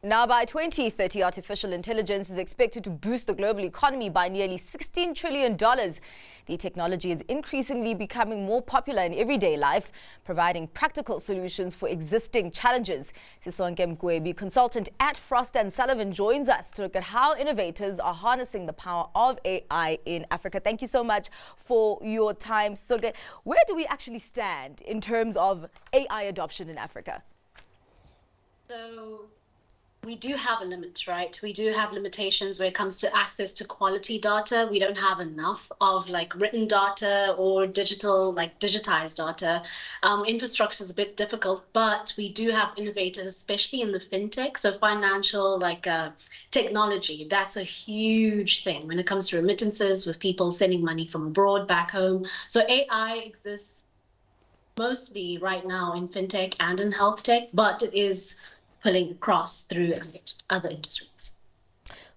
Now, by 2030, artificial intelligence is expected to boost the global economy by nearly $16 trillion. The technology is increasingly becoming more popular in everyday life, providing practical solutions for existing challenges. Sisonke Mgwebi, consultant at Frost Sullivan, joins us to look at how innovators are harnessing the power of AI in Africa. Thank you so much for your time. Sisonke, where do we actually stand in terms of AI adoption in Africa? So we do have a limit, right? We do have limitations when it comes to access to quality data. We don't have enough of written data or digitized data. Infrastructure is a bit difficult, but we do have innovators, especially in the fintech. So financial technology, that's a huge thing when it comes to remittances with people sending money from abroad back home. So AI exists mostly right now in fintech and in health tech, but it is pulling across through other industries.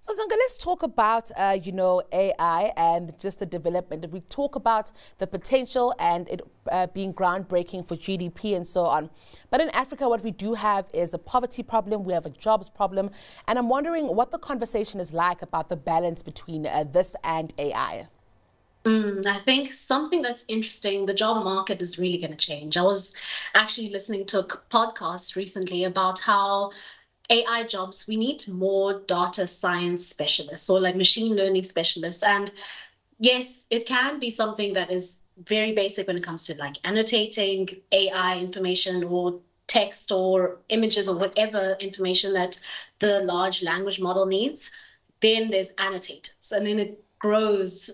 So, Sisonke, let's talk about, AI and just the development. We talk about the potential and it being groundbreaking for GDP and so on. But in Africa, what we do have is a poverty problem. We have a jobs problem. And I'm wondering what the conversation is like about the balance between this and AI. I think something that's interesting, the job market is really going to change. I was actually listening to a podcast recently about how AI jobs, we need more data science specialists or machine learning specialists. And yes, it can be something that is very basic when it comes to annotating AI information or text or images or whatever information that the large language model needs. Then there's annotators, and then it grows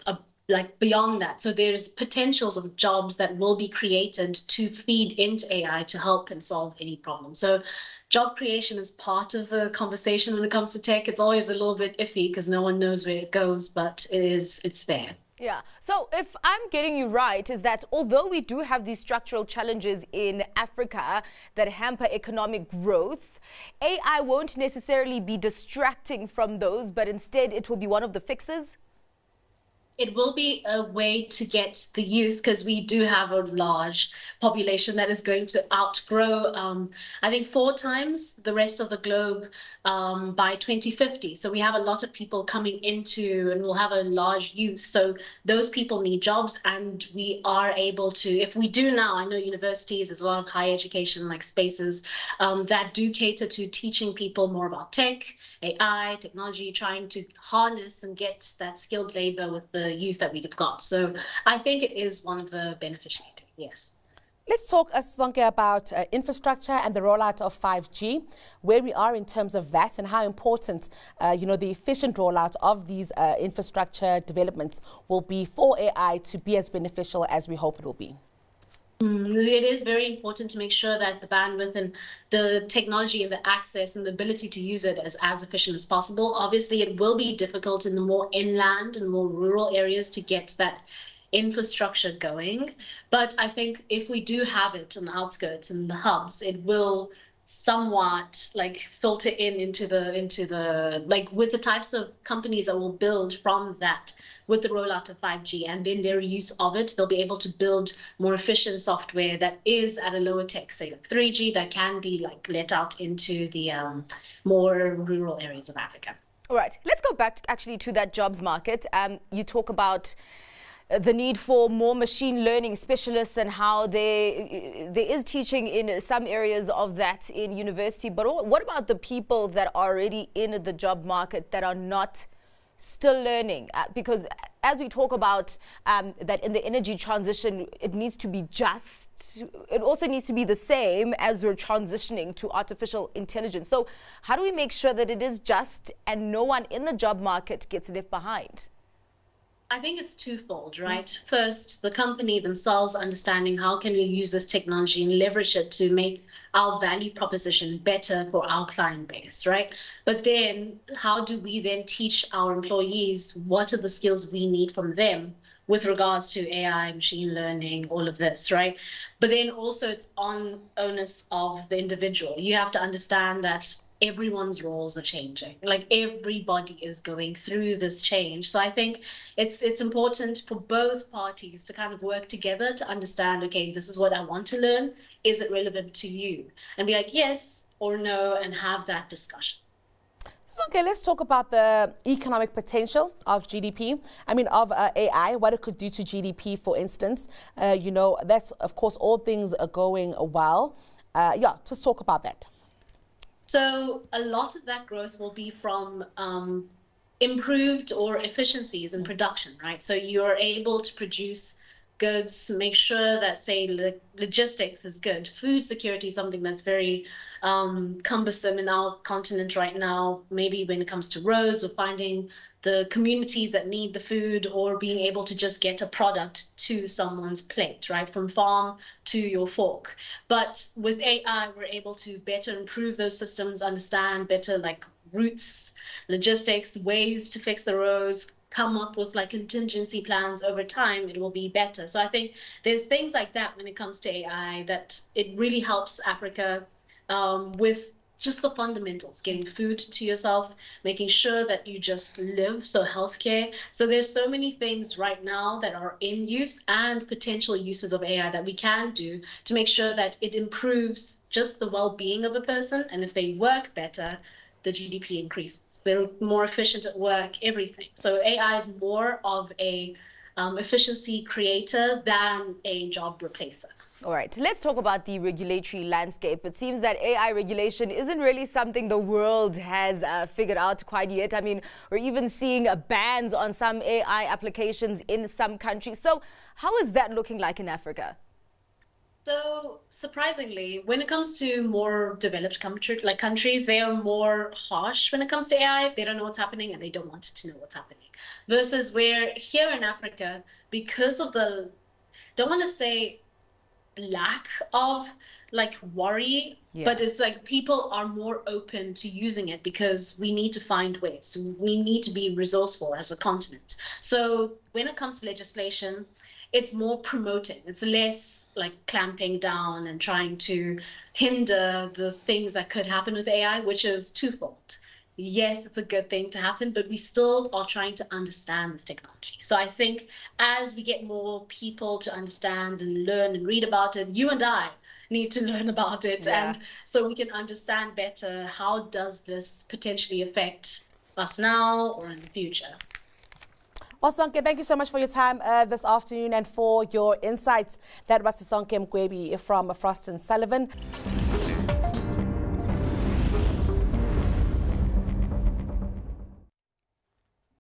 beyond that. So there's potentials of jobs that will be created to feed into AI to help and solve any problem. So job creation is part of the conversation when it comes to tech. It's always a little bit iffy because no one knows where it goes, but it's there. Yeah. So if I'm getting you right, is that although we do have these structural challenges in Africa that hamper economic growth, AI won't necessarily be distracting from those, but instead it will be one of the fixes? It will be a way to get the youth, because we do have a large population that is going to outgrow, I think, 4 times the rest of the globe by 2050. So we have a lot of people coming into, and we'll have a large youth. So those people need jobs, and we are able to, if we do now, I know universities, there's a lot of higher education spaces that do cater to teaching people more about tech, AI, technology, trying to harness and get that skilled labor with the youth that we've got. So I think it is one of the beneficiaries, yes. Let's talk, Sisonke, about infrastructure and the rollout of 5G, where we are in terms of that and how important, the efficient rollout of these infrastructure developments will be for AI to be as beneficial as we hope it will be. It is very important to make sure that the bandwidth and the technology and the access and the ability to use it is as efficient as possible. Obviously, it will be difficult in the more inland and more rural areas to get that infrastructure going. But I think if we do have it on the outskirts and the hubs, it will somewhat filter into the with the types of companies that will build from that with the rollout of 5G and then their use of it. They'll be able to build more efficient software that is at a lower tech, say 3G, that can be let out into the more rural areas of Africa. All right, let's go back actually to that jobs market. You talk about the need for more machine learning specialists and how there is teaching in some areas of that in university. But what about the people that are already in the job market that are not still learning? Because as we talk about that in the energy transition, it needs to be just. It also needs to be the same as we're transitioning to artificial intelligence. So how do we make sure that it is just and no one in the job market gets left behind? I think it's twofold, right? First, the company themselves understanding how can we use this technology and leverage it to make our value proposition better for our client base, right? But then how do we then teach our employees what are the skills we need from them with regards to AI, machine learning, all of this, right? But then also it's on onus of the individual. You have to understand that everyone's roles are changing. Everybody is going through this change. So I think it's important for both parties to kind of work together to understand, okay, this is what I want to learn. Is it relevant to you? And be yes or no and have that discussion. Okay, let's talk about the economic potential of GDP. I mean, of AI, what it could do to GDP, for instance. You know, that's, of course, all things are going well. Yeah, just talk about that. So a lot of that growth will be from improved or efficiencies in production, right? So you're able to produce goods, make sure that, say, logistics is good. Food security is something that's very cumbersome in our continent right now, maybe when it comes to roads or finding the communities that need the food, or being able to just get a product to someone's plate, right? From farm to your fork. But with AI, we're able to better improve those systems, understand better like routes, logistics, ways to fix the roads, come up with like contingency plans over time. It will be better. So I think there's things like that when it comes to AI that it really helps Africa with just the fundamentals, getting food to yourself, making sure that you just live, so healthcare. So there's so many things right now that are in use and potential uses of AI that we can do to make sure that it improves just the well-being of a person. And if they work better, the GDP increases. They're more efficient at work, everything. So AI is more of a efficiency creator than a job replacer. All right, let's talk about the regulatory landscape. It seems that AI regulation isn't really something the world has figured out quite yet. I mean, we're even seeing bans on some AI applications in some countries. So how is that looking like in Africa? So surprisingly, when it comes to more developed countries, they are more harsh when it comes to AI. They don't know what's happening and they don't want to know what's happening. Versus where here in Africa, because of the, don't want to say lack of like worry, but it's like people are more open to using it because we need to find ways. We need to be resourceful as a continent. So when it comes to legislation, it's more promoting. It's less like clamping down and trying to hinder the things that could happen with AI, which is twofold. Yes, it's a good thing to happen, but we still are trying to understand this technology. So I think as we get more people to understand and learn and read about it, you and I need to learn about it. And so we can understand better, how does this potentially affect us now or in the future? Well, Sisonke, thank you so much for your time this afternoon and for your insights. That was Sisonke Mgwebi from Frost Sullivan.